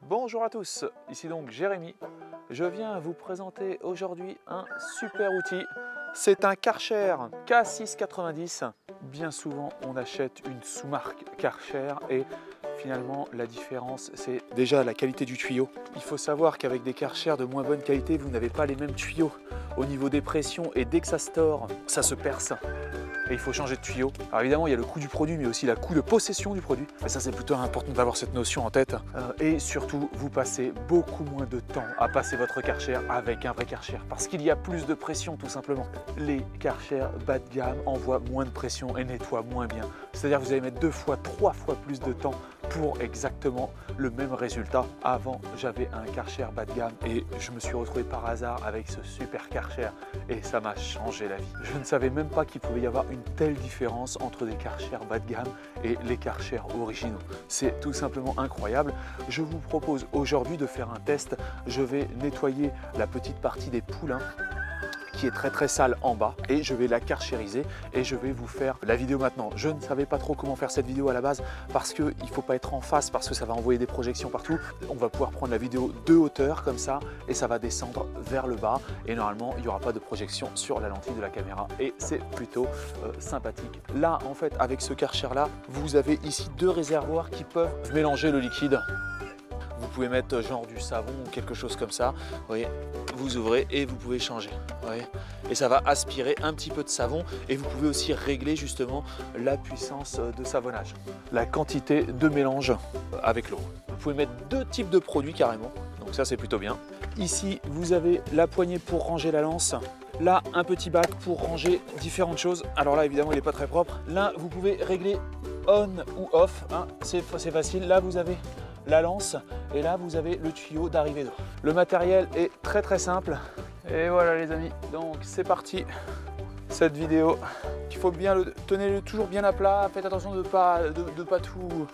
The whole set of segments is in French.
Bonjour à tous, ici donc Jérémy. Je viens vous présenter aujourd'hui un super outil. C'est un Karcher K690. Bien souvent, on achète une sous-marque Karcher et finalement, la différence, c'est déjà la qualité du tuyau. Il faut savoir qu'avec des Karcher de moins bonne qualité, vous n'avez pas les mêmes tuyaux au niveau des pressions et dès que ça se tord, ça se perce. Et il faut changer de tuyau. Alors évidemment, il y a le coût du produit, mais aussi le coût de possession du produit. Et ça, c'est plutôt important d'avoir cette notion en tête. Et surtout, vous passez beaucoup moins de temps à passer votre Karcher avec un vrai Karcher, parce qu'il y a plus de pression, tout simplement. Les Karcher bas de gamme envoient moins de pression et nettoient moins bien. C'est-à-dire que vous allez mettre 2 fois, 3 fois plus de temps pour exactement le même résultat. Avant, j'avais un Karcher bas de gamme et je me suis retrouvé par hasard avec ce super Karcher et ça m'a changé la vie. Je ne savais même pas qu'il pouvait y avoir une telle différence entre des Karcher bas de gamme et les Karcher originaux. C'est tout simplement incroyable. Je vous propose aujourd'hui de faire un test. Je vais nettoyer la petite partie des poulains qui est très sale en bas et je vais la karchériser et je vais vous faire la vidéo maintenant. Je ne savais pas trop comment faire cette vidéo à la base parce qu'il ne faut pas être en face parce que ça va envoyer des projections partout. On va pouvoir prendre la vidéo de hauteur comme ça et ça va descendre vers le bas et normalement il n'y aura pas de projection sur la lentille de la caméra et c'est plutôt sympathique. Là en fait avec ce Karcher là, vous avez ici 2 réservoirs qui peuvent mélanger le liquide. Vous pouvez mettre genre du savon ou quelque chose comme ça, vous voyez, vous ouvrez et vous pouvez changer, vous voyez, et ça va aspirer un petit peu de savon et vous pouvez aussi régler justement la puissance de savonnage, la quantité de mélange avec l'eau. Vous pouvez mettre 2 types de produits carrément, donc ça c'est plutôt bien. Ici vous avez la poignée pour ranger la lance. Là, un petit bac pour ranger différentes choses. Alors là, évidemment, il n'est pas très propre. Là, vous pouvez régler on ou off, hein. C'est facile. Là, vous avez la lance et là, vous avez le tuyau d'arrivée d'eau. Le matériel est très simple. Et voilà, les amis. Donc, c'est parti. Cette vidéo, il faut bien tenez-le toujours bien à plat. Faites attention de pas tout.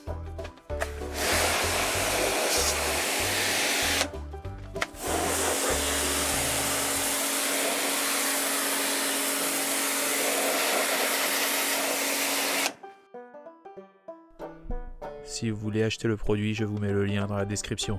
Si vous voulez acheter le produit, je vous mets le lien dans la description.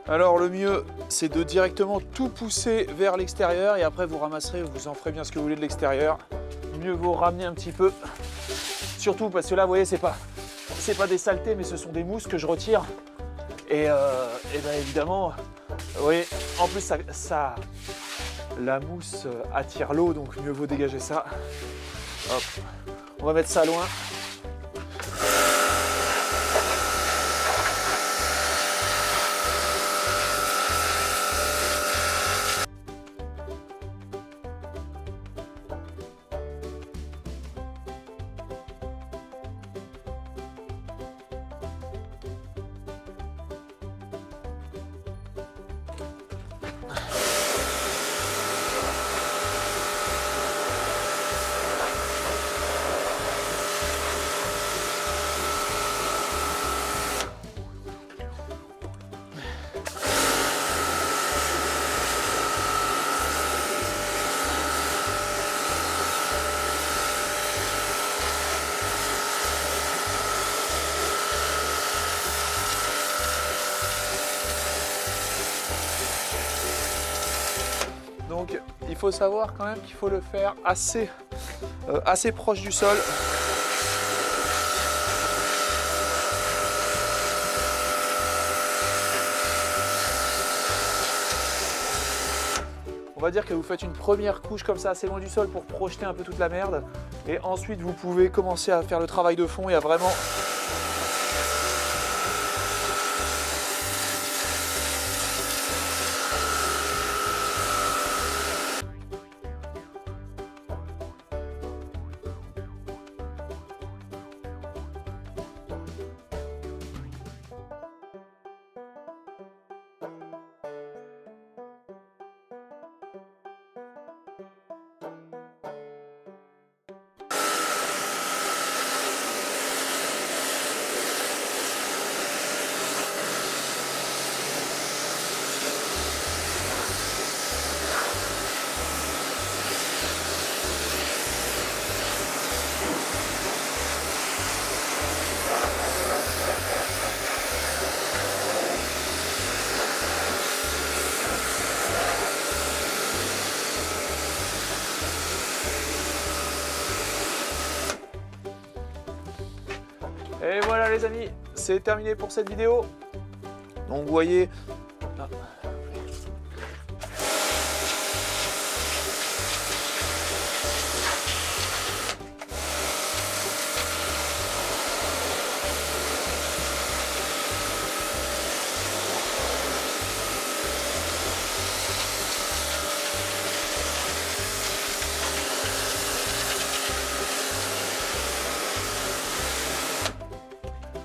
Alors le mieux, c'est de directement tout pousser vers l'extérieur et après vous ramasserez, vous en ferez bien ce que vous voulez de l'extérieur. Mieux vaut ramener un petit peu. Surtout parce que là, vous voyez, c'est pas des saletés, mais ce sont des mousses que je retire. Et bien évidemment, vous voyez, en plus la mousse attire l'eau, donc mieux vaut dégager ça. Hop, on va mettre ça loin. Donc il faut savoir quand même qu'il faut le faire assez proche du sol. On va dire que vous faites une première couche comme ça assez loin du sol pour projeter un peu toute la merde. Et ensuite vous pouvez commencer à faire le travail de fond et à vraiment... Voilà les amis, c'est terminé pour cette vidéo. Donc vous voyez... Ah.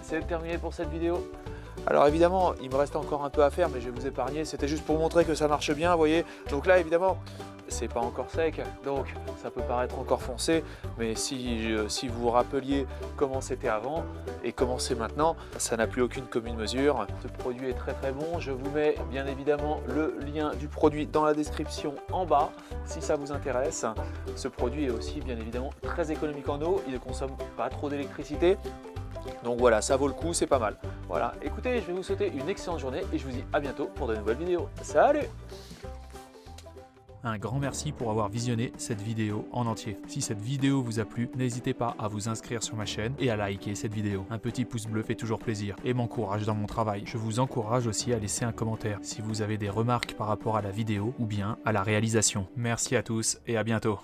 C'est terminé pour cette vidéo. Alors évidemment, il me reste encore un peu à faire, mais je vais vous épargner. C'était juste pour montrer que ça marche bien, vous voyez. Donc là, évidemment, c'est pas encore sec, donc ça peut paraître encore foncé. Mais si vous vous rappeliez comment c'était avant et comment c'est maintenant, ça n'a plus aucune commune mesure. Ce produit est très très bon. Je vous mets bien évidemment le lien du produit dans la description en bas, si ça vous intéresse. Ce produit est aussi bien évidemment très économique en eau. Il ne consomme pas trop d'électricité. Donc voilà, ça vaut le coup, c'est pas mal. Voilà, écoutez, je vais vous souhaiter une excellente journée et je vous dis à bientôt pour de nouvelles vidéos. Salut! Un grand merci pour avoir visionné cette vidéo en entier. Si cette vidéo vous a plu, n'hésitez pas à vous inscrire sur ma chaîne et à liker cette vidéo. Un petit pouce bleu fait toujours plaisir et m'encourage dans mon travail. Je vous encourage aussi à laisser un commentaire si vous avez des remarques par rapport à la vidéo ou bien à la réalisation. Merci à tous et à bientôt.